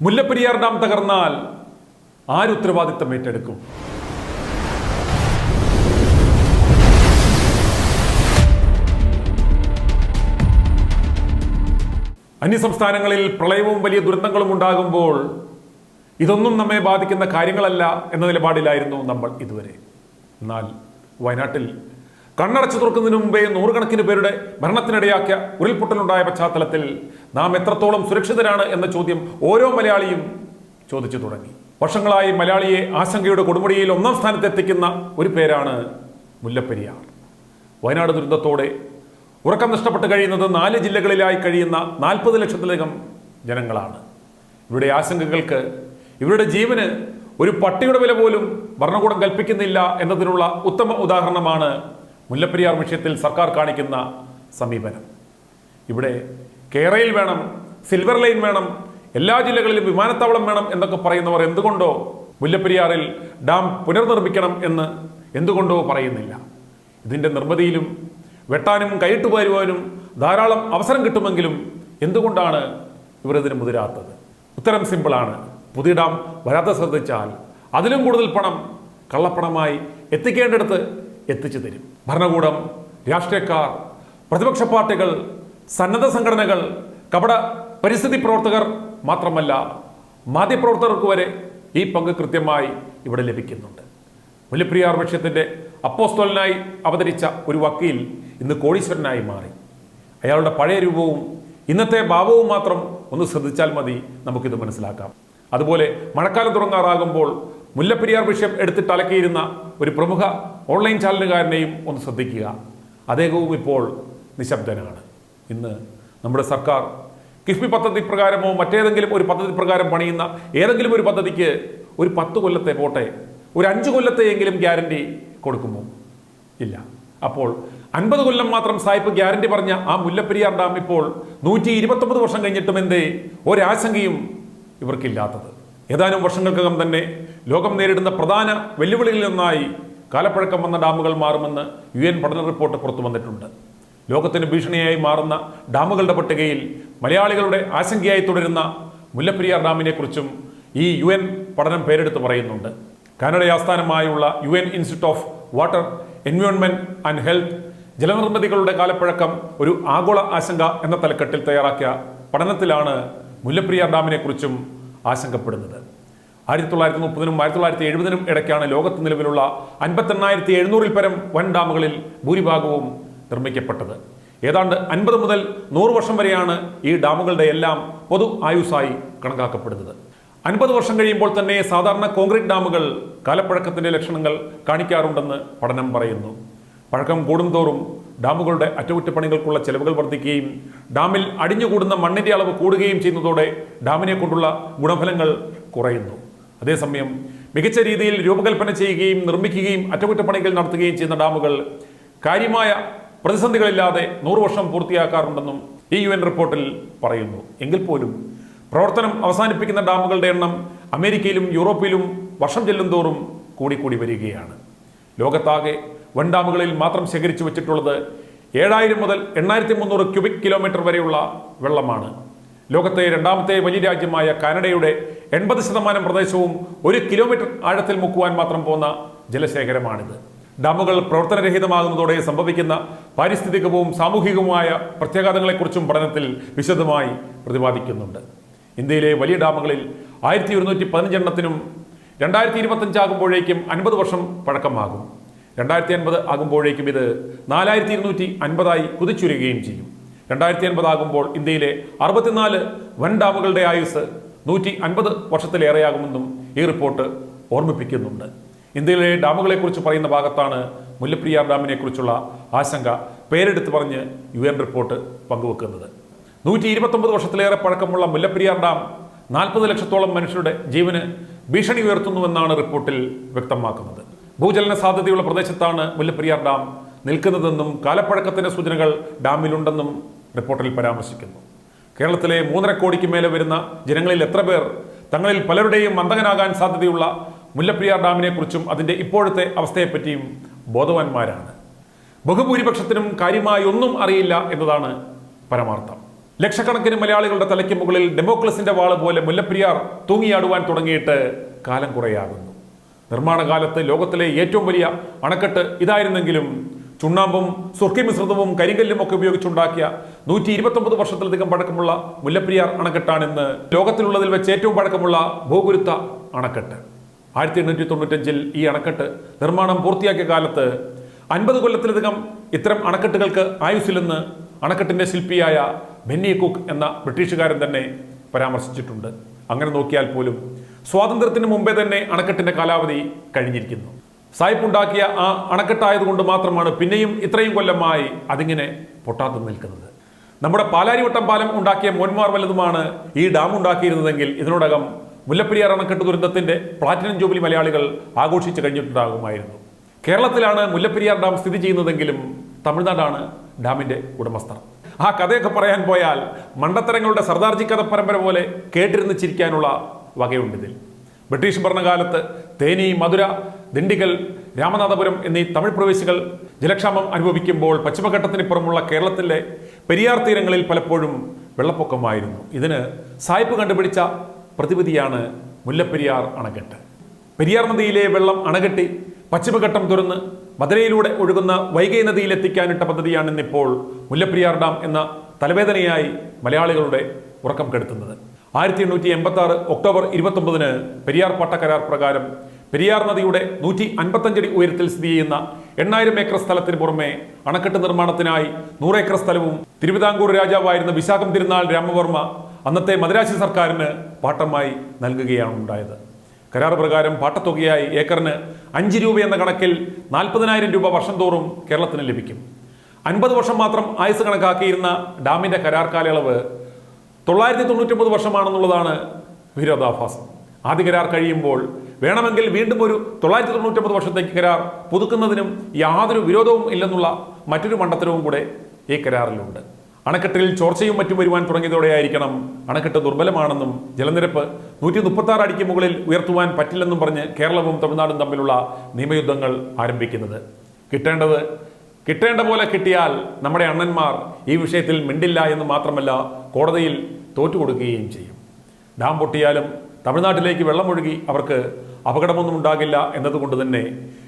Mullaperiyar dam തകർന്നാൽ ആരുത്തരവാദിത്തം ഏറ്റെടുക്കും? അന്യസംസ്ഥാനങ്ങളിൽ പ്രളയവും വലിയ ദുരന്തങ്ങളും ഉണ്ടാകുമ്പോൾ ഇതൊന്നും നമ്മെ ബാധിക്കുന്ന കാര്യങ്ങളല്ല എന്ന നിലപാടിലായിരുന്നു നമ്മൾ ഇതുവരെ. എന്നാൽ വയനാട്ടിൽ കണ്ണടച്ചു തുറക്കുന്നതിന് മുമ്പേ നൂറുകണക്കിന് പേരുടെ മരണത്തിനിടയാക്കിയ ഉരുൾപൊട്ടലുണ്ടായ പശ്ചാത്തലത്തിൽ നാം എത്രത്തോളം സുരക്ഷിതരാണ് എന്ന ചോദ്യം ഓരോ മലയാളിയും ചോദിച്ചു തുടങ്ങി. വർഷങ്ങളായി മലയാളിയെ ആശങ്കയുടെ കൊടുമുടിയിൽ ഒന്നാം സ്ഥാനത്തെത്തിക്കുന്ന ഒരു പേരാണ് മുല്ലപ്പെരിയാർ. വയനാട് ദുരന്തത്തോടെ ഉറക്കം നഷ്ടപ്പെട്ട് കഴിയുന്നത് 4 ജില്ലകളിലായി കഴിയുന്ന 40 ലക്ഷത്തിലധികം ജനങ്ങളാണ്. ഇവരുടെ ആശങ്കകൾക്ക്, ഇവരുടെ ജീവന് ഒരു പട്ടിയുടെ വില പോലും ഭരണകൂടം കൽപ്പിക്കുന്നില്ല എന്നതിനുള്ള ഉത്തമ ഉദാഹരണമാണ് മുല്ലപ്പെരിയാർ വിഷയത്തിൽ സർക്കാർ കാണിക്കുന്ന സമീപനം. ഇവിടെ കേരയിൽ വേണം, സിൽവർ ലൈൻ വേണം, എല്ലാ ജില്ലകളിലും വിമാനത്താവളം വേണം എന്നൊക്കെ പറയുന്നവർ എന്തുകൊണ്ടോ മുല്ലപ്പെരിയാറിൽ ഡാം പുനർനിർമ്മിക്കണം എന്ന് എന്തുകൊണ്ടോ പറയുന്നില്ല. ഇതിൻ്റെ നിർമ്മിതിയിലും വെട്ടാനും കൈയിട്ടുപാരുവാനും ധാരാളം അവസരം കിട്ടുമെങ്കിലും എന്തുകൊണ്ടാണ് ഇവർ ഇതിന് മുതിരാത്തത്? ഉത്തരം സിമ്പിളാണ്. പുതിയ ഡാം വരാതെ ശ്രദ്ധിച്ചാൽ അതിലും കൂടുതൽ പണം കള്ളപ്പണമായി എത്തിക്കേണ്ടടുത്ത് എത്തിച്ചു തരും. ഭരണകൂടം, രാഷ്ട്രീയക്കാർ, പ്രതിപക്ഷ പാർട്ടികൾ, സന്നദ്ധ സംഘടനകൾ, കപട പരിസ്ഥിതി പ്രവർത്തകർ മാത്രമല്ല മാധ്യമപ്രവർത്തകർക്ക് വരെ ഈ പങ്ക് കൃത്യമായി ഇവിടെ ലഭിക്കുന്നുണ്ട്. മുല്ലപ്പെരിയാർ വിഷയത്തിൻ്റെ അപ്പോസ്തലനായി അവതരിച്ച ഒരു വക്കീൽ ഇന്ന് കോടീശ്വരനായി മാറി. അയാളുടെ പഴയ രൂപവും ഇന്നത്തെ ഭാവവും മാത്രം ഒന്ന് ശ്രദ്ധിച്ചാൽ മതി നമുക്കിത് മനസ്സിലാക്കാം. അതുപോലെ മഴക്കാലം തുടങ്ങാറാകുമ്പോൾ മുല്ലപ്പെരിയാർ വിഷയം എടുത്തിട്ട് അലക്കിയിരുന്ന ഒരു പ്രമുഖ ഓൺലൈൻ ചാനലുകാരനെയും ഒന്ന് ശ്രദ്ധിക്കുക. അദ്ദേഹവും ഇപ്പോൾ നിശബ്ദനാണ്. ഇന്ന് നമ്മുടെ സർക്കാർ കിഫ്ബി പദ്ധതി പ്രകാരമോ മറ്റേതെങ്കിലും ഒരു പദ്ധതി പ്രകാരം പണിയുന്ന ഏതെങ്കിലും ഒരു പദ്ധതിക്ക് ഒരു 10 കൊല്ലത്തെ പോട്ടെ, ഒരു 5 കൊല്ലത്തെയെങ്കിലും ഗ്യാരണ്ടി കൊടുക്കുമോ? ഇല്ല. അപ്പോൾ 50 കൊല്ലം മാത്രം സായിപ്പ് ഗ്യാരണ്ടി പറഞ്ഞ ആ മുല്ലപ്പെരിയാർ ഡാം ഇപ്പോൾ 129 വർഷം കഴിഞ്ഞിട്ടും എന്തേ ഒരാശങ്കയും ഇവർക്കില്ലാത്തത്? ഏതാനും വർഷങ്ങൾക്കകം തന്നെ ലോകം നേരിടുന്ന പ്രധാന വെല്ലുവിളികളിലൊന്നായി കാലപ്പഴക്കം വന്ന ഡാമുകൾ മാറുമെന്ന് UN പഠന റിപ്പോർട്ട് പുറത്തു വന്നിട്ടുണ്ട്. ലോകത്തിന് ഭീഷണിയായി മാറുന്ന ഡാമുകളുടെ പട്ടികയിൽ മലയാളികളുടെ ആശങ്കയായി തുടരുന്ന മുല്ലപ്പെരിയാർ ഡാമിനെ കുറിച്ചും ഈ UN പഠനം പേരെടുത്ത് പറയുന്നുണ്ട്. കാനഡ ആസ്ഥാനമായുള്ള UN institute of water, environment and health ജലനിർമ്മിതികളുടെ കാലപ്പഴക്കം ഒരു ആഗോള ആശങ്ക എന്ന തലക്കെട്ടിൽ തയ്യാറാക്കിയ പഠനത്തിലാണ് മുല്ലപ്പെരിയാർ ഡാമിനെ കുറിച്ചും ആശങ്കപ്പെടുന്നത്. 1930-നും 1970-നും ഇടയ്ക്കാണ് ലോകത്ത് നിലവിലുള്ള 58,700-ൽ പരം വൻ ഡാമുകളിൽ ഭൂരിഭാഗവും നിർമ്മിക്കപ്പെട്ടത്. ഏതാണ്ട് 50 മുതൽ 100 വർഷം വരെയാണ് ഈ ഡാമുകളുടെ എല്ലാം പൊതു ആയുസ്സായി കണക്കാക്കപ്പെടുന്നത്. 50 വർഷം കഴിയുമ്പോൾ തന്നെ സാധാരണ കോൺക്രീറ്റ് ഡാമുകൾ കാലപ്പഴക്കത്തിന്റെ ലക്ഷണങ്ങൾ കാണിക്കാറുണ്ടെന്ന് പഠനം പറയുന്നു. പഴക്കം കൂടുന്തോറും ഡാമുകളുടെ അറ്റകുറ്റപ്പണികൾക്കുള്ള ചെലവുകൾ വർദ്ധിക്കുകയും ഡാമിൽ അടിഞ്ഞുകൂടുന്ന മണ്ണിന്റെ അളവ് കൂടുകയും ചെയ്യുന്നതോടെ ഡാമിനെ കൊണ്ടുള്ള ഗുണഫലങ്ങൾ കുറയുന്നു. അതേസമയം മികച്ച രീതിയിൽ രൂപകൽപ്പന ചെയ്യുകയും നിർമ്മിക്കുകയും അറ്റകുറ്റപ്പണികൾ നടത്തുകയും ചെയ്യുന്ന ഡാമുകൾ കാര്യമായ പ്രതിസന്ധികളില്ലാതെ 100 വർഷം പൂർത്തിയാക്കാറുണ്ടെന്നും ഈ UN റിപ്പോർട്ടിൽ പറയുന്നു. എങ്കിൽ പോലും പ്രവർത്തനം അവസാനിപ്പിക്കുന്ന ഡാമുകളുടെ എണ്ണം അമേരിക്കയിലും യൂറോപ്പിലും വർഷം ചെല്ലുന്തോറും കൂടിക്കൂടി വരികയാണ്. ലോകത്താകെ വൻ ഡാമുകളിൽ മാത്രം ശേഖരിച്ചു വെച്ചിട്ടുള്ളത് 7000 മുതൽ 8300 ക്യൂബിക് കിലോമീറ്റർ വരെയുള്ള വെള്ളമാണ്. ലോകത്തെ രണ്ടാമത്തെ വലിയ രാജ്യമായ കാനഡയുടെ 80% പ്രദേശവും 1 കിലോമീറ്റർ ആഴത്തിൽ മുക്കുവാൻ മാത്രം പോകുന്ന ജലശേഖരമാണിത്. ഡാമുകൾ പ്രവർത്തനരഹിതമാകുന്നതോടെ സംഭവിക്കുന്ന പാരിസ്ഥിതികവും സാമൂഹികവുമായ പ്രത്യാഘാതങ്ങളെക്കുറിച്ചും പഠനത്തിൽ വിശദമായി പ്രതിപാദിക്കുന്നുണ്ട്. ഇന്ത്യയിലെ വലിയ ഡാമുകളിൽ 1115 എണ്ണത്തിനും 2025 ആകുമ്പോഴേക്കും 50 വർഷം പഴക്കമാകും. 2050 ആകുമ്പോഴേക്കും ഇത് 4250 കുതിച്ചുയരുകയും ചെയ്യും. 2050 ആകുമ്പോൾ ഇന്ത്യയിലെ 64 വൻ ഡാമുകളുടെ ആയുസ് 150 വർഷത്തിലേറെയാകുമെന്നും ഈ റിപ്പോർട്ട് ഓർമ്മിപ്പിക്കുന്നുണ്ട്. ഇന്ത്യയിലെ ഡാമുകളെക്കുറിച്ച് പറയുന്ന ഭാഗത്താണ് മുല്ലപ്പെരിയാർ ഡാമിനെ കുറിച്ചുള്ള ആശങ്ക പേരെടുത്ത് പറഞ്ഞ് UN റിപ്പോർട്ട് പങ്കുവെക്കുന്നത്. 129 വർഷത്തിലേറെ പഴക്കമുള്ള മുല്ലപ്പെരിയാർ ഡാം 40 ലക്ഷത്തോളം മനുഷ്യരുടെ ജീവന് ഭീഷണി ഉയർത്തുന്നുവെന്നാണ് റിപ്പോർട്ടിൽ വ്യക്തമാക്കുന്നത്. ഭൂചലന സാധ്യതയുള്ള പ്രദേശത്താണ് മുല്ലപ്പെരിയാർ ഡാം നിൽക്കുന്നതെന്നും കാലപ്പഴക്കത്തിന്റെ സൂചനകൾ ഡാമിലുണ്ടെന്നും റിപ്പോർട്ടിൽ പരാമർശിക്കുന്നു. കേരളത്തിലെ 3.5 കോടിക്ക് മേലെ വരുന്ന ജനങ്ങളിൽ എത്ര പേർ തങ്ങളിൽ പലരുടെയും മന്ദകനാകാൻ സാധ്യതയുള്ള മുല്ലപ്പെരിയാർ ഡാമിനെ കുറിച്ചും അതിൻ്റെ ഇപ്പോഴത്തെ അവസ്ഥയെപ്പറ്റിയും ബോധവാന്മാരാണ്. ബഹുഭൂരിപക്ഷത്തിനും കാര്യമായി ഒന്നും അറിയില്ല എന്നതാണ് പരമാർത്ഥം. ലക്ഷക്കണക്കിന് മലയാളികളുടെ തലയ്ക്ക് മുകളിൽ ഡെമോക്രസിന്റെ വാള് പോലെ മുല്ലപ്പെരിയാർ തൂങ്ങിയാടുവാൻ തുടങ്ങിയിട്ട് കാലം കുറയാകുന്നു. നിർമ്മാണ കാലത്ത് ലോകത്തിലെ ഏറ്റവും വലിയ അണക്കെട്ട് ഇതായിരുന്നെങ്കിലും ചുണ്ണാമ്പും സുർക്കി മിശ്രിതവും കരിങ്കല്ലും ഒക്കെ ഉപയോഗിച്ചുണ്ടാക്കിയ 129 വർഷത്തിലധികം പഴക്കമുള്ള മുല്ലപ്പെരിയാർ അണക്കെട്ടാണിന്ന് ലോകത്തിലുള്ളതിൽ വെച്ച് ഏറ്റവും പഴക്കമുള്ള ഭൂഗുരുത്ത അണക്കെട്ട്. 1895 ഈ അണക്കെട്ട് നിർമ്മാണം പൂർത്തിയാക്കിയ കാലത്ത് 50 കൊല്ലത്തിലധികം ഇത്തരം അണക്കെട്ടുകൾക്ക് ആയുസ്സിലെന്ന് അണക്കെട്ടിന്റെ ശില്പിയായ ബെന്നി കുക്ക് എന്ന ബ്രിട്ടീഷുകാരൻ തന്നെ പരാമർശിച്ചിട്ടുണ്ട്. അങ്ങനെ നോക്കിയാൽ പോലും സ്വാതന്ത്ര്യത്തിന് മുമ്പേ തന്നെ അണക്കെട്ടിന്റെ കാലാവധി കഴിഞ്ഞിരിക്കുന്നു. സായിപ്പ് ഉണ്ടാക്കിയ ആ അണക്കെട്ടായതുകൊണ്ട് മാത്രമാണ് പിന്നെയും ഇത്രയും കൊല്ലമായി അതിങ്ങനെ പൊട്ടാതെ നിൽക്കുന്നത്. നമ്മുടെ പാലാരിവട്ടം പാലം ഉണ്ടാക്കിയ മോന്മാർ വല്ലതുമാണ് ഈ ഡാം ഉണ്ടാക്കിയിരുന്നതെങ്കിൽ ഇതിനോടകം മുല്ലപ്പെരിയാർ അണക്കെട്ട് ദുരന്തത്തിന്റെ പ്ലാറ്റിനം ജൂബിലി മലയാളികൾ ആഘോഷിച്ചു കഴിഞ്ഞിട്ടുണ്ടാകുമായിരുന്നു. കേരളത്തിലാണ് മുല്ലപ്പെരിയാർ ഡാം സ്ഥിതി ചെയ്യുന്നതെങ്കിലും തമിഴ്നാടാണ് ഡാമിന്റെ ഉടമസ്ഥർ. ആ കഥയൊക്കെ പറയാൻ പോയാൽ മണ്ടത്തരങ്ങളുടെ സർദാർജി കഥ പരമ്പര പോലെ കേട്ടിരുന്ന് ചിരിക്കാനുള്ള വകയുണ്ടിതിൽ. ബ്രിട്ടീഷ് ഭരണകാലത്ത് തേനി, മധുര, ദിണ്ടിഗൽ, രാമനാഥപുരം എന്നീ തമിഴ് പ്രവേശികൾ ജലക്ഷാമം അനുഭവിക്കുമ്പോൾ പശ്ചിമഘട്ടത്തിനിപ്പുറമുള്ള കേരളത്തിലെ പെരിയാർ തീരങ്ങളിൽ പലപ്പോഴും വെള്ളപ്പൊക്കമായിരുന്നു. ഇതിന് സായിപ്പ് കണ്ടുപിടിച്ച പ്രതിവിധിയാണ് മുല്ലപ്പെരിയാർ അണക്കെട്ട്. പെരിയാർ നദിയിലെ വെള്ളം അണകെട്ടി പശ്ചിമഘട്ടം തുറന്ന് മധുരയിലൂടെ ഒഴുകുന്ന വൈഗൈ നദിയിൽ എത്തിക്കാനിട്ട പദ്ധതിയാണ് ഇന്നിപ്പോൾ മുല്ലപ്പെരിയാർ ഡാം എന്ന തലവേദനയായി മലയാളികളുടെ ഉറക്കം കെടുത്തുന്നത്. 1886 ഒക്ടോബർ 29 പെരിയാർ പട്ടക്കരാർ പ്രകാരം പെരിയാർ നദിയുടെ 155 അടി ഉയരത്തിൽ സ്ഥിതി ചെയ്യുന്ന 8000 ഏക്കർ സ്ഥലത്തിന് പുറമെ അണക്കെട്ട് നിർമ്മാണത്തിനായി 100 ഏക്കർ സ്ഥലവും തിരുവിതാംകൂർ രാജാവായിരുന്ന വിശാഖം തിരുനാൾ രാമവർമ്മ അന്നത്തെ മദ്രാശി സർക്കാരിന് പാട്ടമായി നൽകുകയാണ് ഉണ്ടായത്. കരാർ പ്രകാരം പാട്ടത്തുകയായി ഏക്കറിന് 5 രൂപ എന്ന കണക്കിൽ 40,000 രൂപ വർഷം തോറും കേരളത്തിന് ലഭിക്കും. 50 വർഷം മാത്രം ആയുസ് കണക്കാക്കിയിരുന്ന ഡാമിന്റെ കരാർ കാലയളവ് 999 വർഷമാണെന്നുള്ളതാണ് വിരോധാഭാസം. ആദ്യ കരാർ കഴിയുമ്പോൾ വേണമെങ്കിൽ വീണ്ടും ഒരു 999 വർഷത്തേക്ക് കരാർ പുതുക്കുന്നതിനും യാതൊരു വിരോധവും ഇല്ലെന്നുള്ള മറ്റൊരു മണ്ടത്തരവും കൂടെ ഈ കരാറിലുണ്ട്. അണക്കെട്ടിൽ ചോർച്ചയും മറ്റും വരുവാൻ തുടങ്ങിയതോടെയായിരിക്കണം അണക്കെട്ട് ദുർബലമാണെന്നും ജലനിരപ്പ് 136 അടിക്ക് മുകളിൽ ഉയർത്തുവാൻ പറ്റില്ലെന്നും പറഞ്ഞ് കേരളവും തമിഴ്നാടും തമ്മിലുള്ള നിയമയുദ്ധങ്ങൾ ആരംഭിക്കുന്നത്. കിട്ടേണ്ട പോലെ കിട്ടിയാൽ നമ്മുടെ അണ്ണന്മാർ ഈ വിഷയത്തിൽ മിണ്ടില്ല എന്ന് മാത്രമല്ല കോടതിയിൽ തോറ്റുകൊടുക്കുകയും ചെയ്യും. ഡാം പൊട്ടിയാലും തമിഴ്നാട്ടിലേക്ക് വെള്ളമൊഴുകി അവർക്ക് അപകടമൊന്നും ഉണ്ടാകില്ല എന്നതുകൊണ്ട് തന്നെ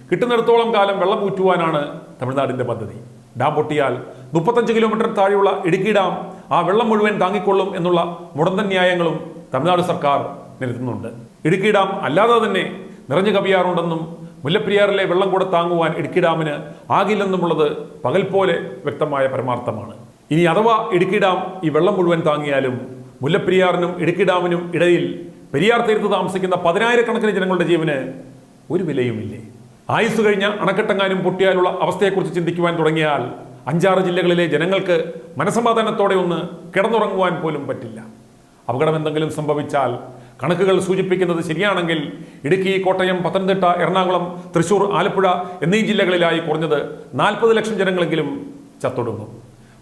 കിട്ടുന്നിടത്തോളം കാലം വെള്ളം ഊറ്റുവാനാണ് തമിഴ്നാടിന്റെ പദ്ധതി. ഡാം പൊട്ടിയാൽ 35 കിലോമീറ്റർ താഴെയുള്ള ഇടുക്കി ഡാം ആ വെള്ളം മുഴുവൻ താങ്ങിക്കൊള്ളും എന്നുള്ള മുടന്തൻ ന്യായങ്ങളും തമിഴ്നാട് സർക്കാർ നിരത്തുന്നുണ്ട്. ഇടുക്കി ഡാം അല്ലാതെ തന്നെ നിറഞ്ഞു കവിയാറുണ്ടെന്നും മുല്ലപ്പെരിയാറിലെ വെള്ളം കൂടെ താങ്ങുവാൻ ഇടുക്കി ഡാമിന് ആകില്ലെന്നുമുള്ളത് പകൽ പോലെ വ്യക്തമായ പരമാർത്ഥമാണ്. ഇനി അഥവാ ഇടുക്കി ഡാം ഈ വെള്ളം മുഴുവൻ താങ്ങിയാലും മുല്ലപ്പെരിയാറിനും ഇടുക്കി ഡാമിനും ഇടയിൽ പെരിയാർ തീരത്ത് താമസിക്കുന്ന 10,000 ജനങ്ങളുടെ ജീവന് ഒരു വിലയുമില്ലേ? ആയുസ് കഴിഞ്ഞ അണക്കെട്ടെങ്ങാനും പൊട്ടിയാലുള്ള അവസ്ഥയെക്കുറിച്ച് ചിന്തിക്കുവാൻ തുടങ്ങിയാൽ 5-6 ജില്ലകളിലെ ജനങ്ങൾക്ക് മനസമാധാനത്തോടെ ഒന്ന് കിടന്നുറങ്ങുവാൻ പോലും പറ്റില്ല. അപകടം എന്തെങ്കിലും സംഭവിച്ചാൽ കണക്കുകൾ സൂചിപ്പിക്കുന്നത് ശരിയാണെങ്കിൽ ഇടുക്കി, കോട്ടയം, പത്തനംതിട്ട, എറണാകുളം, തൃശൂർ, ആലപ്പുഴ എന്നീ ജില്ലകളിലായി കുറഞ്ഞത് 40 ലക്ഷം ജനങ്ങളെങ്കിലും ചത്തൊടുങ്ങും.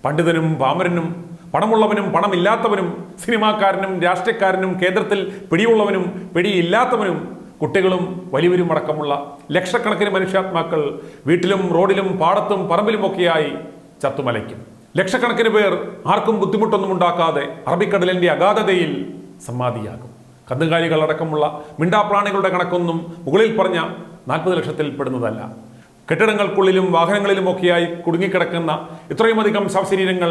പണ്ഡിതനും പാമരനും പണമുള്ളവനും പണമില്ലാത്തവനും സിനിമാക്കാരനും രാഷ്ട്രീയക്കാരനും കേന്ദ്രത്തിൽ പിടിയുള്ളവനും പിടിയില്ലാത്തവനും കുട്ടികളും വലിയവരും അടക്കമുള്ള ലക്ഷക്കണക്കിന് മനുഷ്യാത്മാക്കൾ വീട്ടിലും റോഡിലും പാടത്തും പറമ്പിലുമൊക്കെയായി ചത്തുമലയ്ക്കും. ലക്ഷക്കണക്കിന് പേർ ആർക്കും ബുദ്ധിമുട്ടൊന്നും ഉണ്ടാക്കാതെ അറബിക്കടലിന്റെ അഗാധതയിൽ സമാധിയാകും. കന്നുകാലികൾ അടക്കമുള്ള മിണ്ടാപ്രാണികളുടെ കണക്കൊന്നും മുകളിൽ പറഞ്ഞ 40 ലക്ഷത്തിൽ പെടുന്നതല്ല. കെട്ടിടങ്ങൾക്കുള്ളിലും വാഹനങ്ങളിലുമൊക്കെയായി കുടുങ്ങിക്കിടക്കുന്ന ഇത്രയുമധികം ശവശരീരങ്ങൾ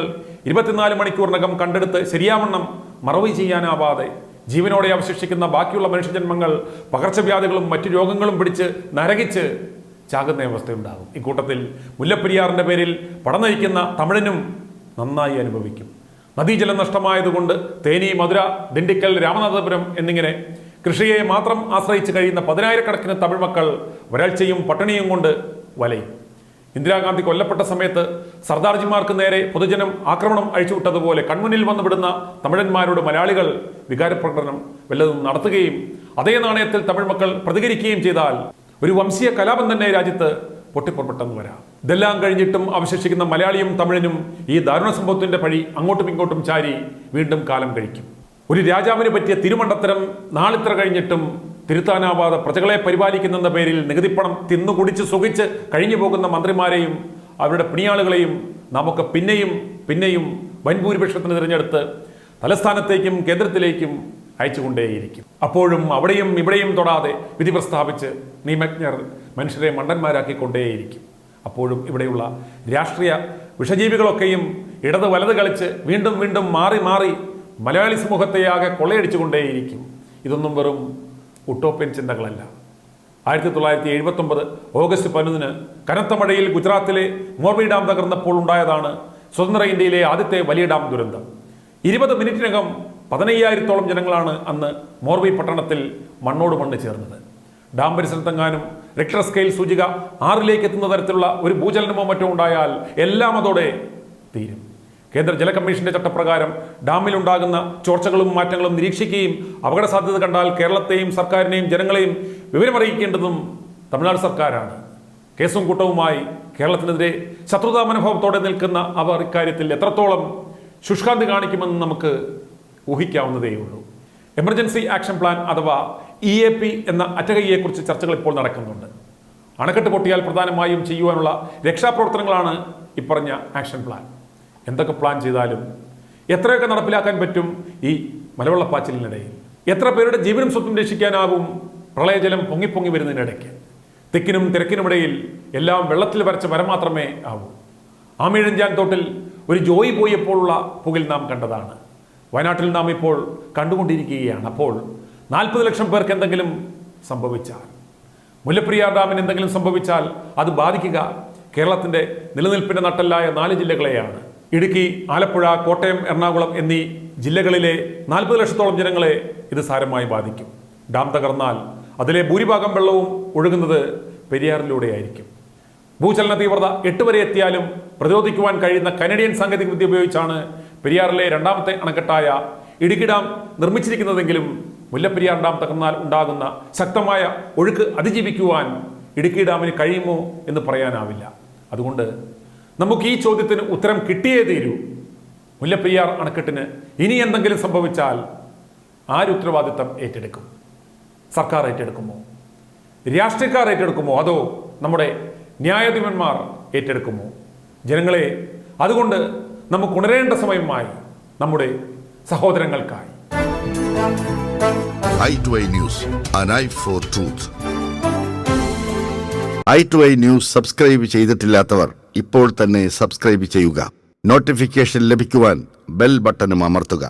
24 മണിക്കൂറിനകം കണ്ടെടുത്ത് ശരിയാവണ്ണം മറവ് ചെയ്യാനാവാതെ ജീവനോടെ അവശേഷിക്കുന്ന ബാക്കിയുള്ള മനുഷ്യജന്മങ്ങൾ പകർച്ചവ്യാധികളും മറ്റു രോഗങ്ങളും പിടിച്ച് നരകിച്ച് ചാകുന്ന അവസ്ഥയുണ്ടാകും. ഇക്കൂട്ടത്തിൽ മുല്ലപ്പെരിയാറിന്റെ പേരിൽ പടനയിക്കുന്ന തമിഴനും നന്നായി അനുഭവിക്കും. നദീജലം നഷ്ടമായതുകൊണ്ട് തേനി, മധുര, ദിണ്ടിക്കൽ, രാമനാഥപുരം എന്നിങ്ങനെ കൃഷിയെ മാത്രം ആശ്രയിച്ച് കഴിയുന്ന 10,000 തമിഴ് മക്കൾ വരൾച്ചയും പട്ടിണിയും കൊണ്ട് വലയും. ഇന്ദിരാഗാന്ധി കൊല്ലപ്പെട്ട സമയത്ത് സർദാർജിമാർക്ക് നേരെ പൊതുജനം ആക്രമണം അഴിച്ചുവിട്ടതുപോലെ കൺമുന്നിൽ വന്നുവിടുന്ന തമിഴന്മാരോട് മലയാളികൾ വികാരപ്രകടനം വല്ലതും നടത്തുകയും അതേ നാണയത്തിൽ തമിഴ് മക്കൾ പ്രതികരിക്കുകയും ചെയ്താൽ ഒരു വംശീയ കലാപം തന്നെ രാജ്യത്ത് പൊട്ടിപ്പുറപ്പെട്ടെന്ന് വരാം. ഇതെല്ലാം കഴിഞ്ഞിട്ടും അവശേഷിക്കുന്ന മലയാളിയും തമിഴനും ഈ ദാരുണ സംഭവത്തിന്റെ പഴി അങ്ങോട്ടും ഇങ്ങോട്ടും ചാരി വീണ്ടും കാലം കഴിക്കും. ഒരു രാജാവിന് പറ്റിയ തിരുമണ്ടത്തരം നാളിത്ര കഴിഞ്ഞിട്ടും തിരുത്താനാവാതെ പ്രജകളെ പരിപാലിക്കുന്നെന്ന പേരിൽ നികുതിപ്പണം തിന്നുകുടിച്ച് സുഖിച്ച് കഴിഞ്ഞു പോകുന്ന മന്ത്രിമാരെയും അവരുടെ പിണിയാളുകളെയും നമുക്ക് പിന്നെയും വൻ ഭൂരിപക്ഷത്തിന് തിരഞ്ഞെടുത്ത് തലസ്ഥാനത്തേക്കും കേന്ദ്രത്തിലേക്കും അയച്ചുകൊണ്ടേയിരിക്കും. അപ്പോഴും അവിടെയും ഇവിടെയും തൊടാതെ വിധി പ്രസ്താവിച്ച് നിയമജ്ഞർ മനുഷ്യരെ മണ്ടന്മാരാക്കിക്കൊണ്ടേയിരിക്കും. അപ്പോഴും ഇവിടെയുള്ള രാഷ്ട്രീയ വിഷജീവികളൊക്കെയും ഇടത് വലത് കളിച്ച് വീണ്ടും വീണ്ടും മാറി മാറി മലയാളി സമൂഹത്തെയാകെ കൊള്ളയടിച്ചുകൊണ്ടേയിരിക്കും. ഇതൊന്നും വെറും ഉട്ടോപ്യൻ ചിന്തകളല്ല. 1979 ഓഗസ്റ്റ് 11 കനത്ത മഴയിൽ ഗുജറാത്തിലെ മോർബി ഡാം തകർന്നപ്പോൾ ഉണ്ടായതാണ് സ്വതന്ത്ര ഇന്ത്യയിലെ ആദ്യത്തെ വലിയ ഡാം ദുരന്തം. 20 മിനിറ്റിനകം 15,000-ഓളം ജനങ്ങളാണ് അന്ന് മോർബി പട്ടണത്തിൽ മണ്ണോട് മണ്ണ് ചേർന്നത്. ഡാം പരിസരത്തെങ്ങാനും റിക്ടർ സ്കെയിൽ സൂചിക 6 എത്തുന്ന തരത്തിലുള്ള ഒരു ഭൂചലനമോ മറ്റോ ഉണ്ടായാൽ എല്ലാം അതോടെ തീരും. കേന്ദ്ര ജല കമ്മീഷന്റെ ചട്ടപ്രകാരം ഡാമിലുണ്ടാകുന്ന ചോർച്ചകളും മാറ്റങ്ങളും നിരീക്ഷിക്കുകയും അപകട സാധ്യത കണ്ടാൽ കേരളത്തെയും സർക്കാരിനെയും ജനങ്ങളെയും വിവരമറിയിക്കേണ്ടതും തമിഴ്നാട് സർക്കാരാണ്. കേസും കൂട്ടവുമായി കേരളത്തിനെതിരെ ശത്രുതാ മനോഭാവത്തോടെ നിൽക്കുന്ന അവർ ഇക്കാര്യത്തിൽ എത്രത്തോളം ശുഷ്കാന്തി കാണിക്കുമെന്ന് നമുക്ക് ഊഹിക്കാവുന്നതേയുള്ളൂ. എമർജൻസി ആക്ഷൻ പ്ലാൻ അഥവാ EAP എന്ന അറ്റകൈയെക്കുറിച്ച് ചർച്ചകൾ ഇപ്പോൾ നടക്കുന്നുണ്ട്. അണക്കെട്ട് പൊട്ടിയാൽ പ്രധാനമായും ചെയ്യുവാനുള്ള രക്ഷാപ്രവർത്തനങ്ങളാണ് ഇപ്പറഞ്ഞ ആക്ഷൻ പ്ലാൻ. എന്തൊക്കെ പ്ലാൻ ചെയ്താലും എത്രയൊക്കെ നടപ്പിലാക്കാൻ പറ്റും ഈ മലവെള്ളപ്പാച്ചിലിനിടയിൽ? എത്ര പേരുടെ ജീവനും സ്വത്തും രക്ഷിക്കാനാവും പ്രളയജലം പൊങ്ങി വരുന്നതിനിടയ്ക്ക്? തിക്കിനും തിരക്കിനുമിടയിൽ എല്ലാം വെള്ളത്തിൽ വരച്ച വരം മാത്രമേ ആവൂ. ആമീഴഞ്ചാൻ തോട്ടിൽ ഒരു ജോയി പോയപ്പോഴുള്ള പുകിൽ നാം കണ്ടതാണ്. വയനാട്ടിൽ നാം ഇപ്പോൾ കണ്ടുകൊണ്ടിരിക്കുകയാണ്. അപ്പോൾ 40 ലക്ഷം പേർക്ക് എന്തെങ്കിലും സംഭവിച്ചാൽ, മുല്ലപ്പെരിയാർ ഡാമിന് എന്തെങ്കിലും സംഭവിച്ചാൽ അത് ബാധിക്കുക കേരളത്തിൻ്റെ നിലനിൽപ്പിൻ്റെ നട്ടെല്ലായ 4 ജില്ലകളെയാണ്. ഇടുക്കി, ആലപ്പുഴ, കോട്ടയം, എറണാകുളം എന്നീ ജില്ലകളിലെ 40 ലക്ഷത്തോളം ജനങ്ങളെ ഇത് സാരമായി ബാധിക്കും. ഡാം തകർന്നാൽ അതിലെ ഭൂരിഭാഗം വെള്ളവും ഒഴുകുന്നത് പെരിയാറിലൂടെയായിരിക്കും. ഭൂചലന തീവ്രത 8 വരെ എത്തിയാലും പ്രതിരോധിക്കുവാൻ കഴിയുന്ന കനഡിയൻ സാങ്കേതിക വിദ്യ ഉപയോഗിച്ചാണ് പെരിയാറിലെ 2ാമത്തെ അണക്കെട്ടായ ഇടുക്കി ഡാം നിർമ്മിച്ചിരിക്കുന്നതെങ്കിലും മുല്ലപ്പെരിയാർ ഡാം തകർന്നാൽ ഉണ്ടാകുന്ന ശക്തമായ ഒഴുക്ക് അതിജീവിക്കുവാൻ ഇടുക്കി ഡാമിന് കഴിയുമോ എന്ന് പറയാനാവില്ല. അതുകൊണ്ട് നമുക്ക് ഈ ചോദ്യത്തിന് ഉത്തരം കിട്ടിയേ തീരൂ. മുല്ലപ്പെരിയാർ അണക്കെട്ടിന് ഇനി എന്തെങ്കിലും സംഭവിച്ചാൽ ആര് ഉത്തരവാദിത്തം ഏറ്റെടുക്കും? സർക്കാർ ഏറ്റെടുക്കുമോ? രാഷ്ട്രീയക്കാർ ഏറ്റെടുക്കുമോ? അതോ നമ്മുടെ ന്യായാധിപന്മാർ ഏറ്റെടുക്കുമോ? ജനങ്ങളെ, അതുകൊണ്ട് നമുക്ക് ഉണരേണ്ട സമയമായി നമ്മുടെ സഹോദരങ്ങൾക്കായി. i2i News, an eye for truth. i2i News subscribe ചെയ്തിട്ടില്ലാത്തവർ ഇപ്പോൾ തന്നെ സബ്സ്ക്രൈബ് ചെയ്യുക. നോട്ടിഫിക്കേഷൻ ലഭിക്കുവാൻ ബെൽ ബട്ടണും അമർത്തുക.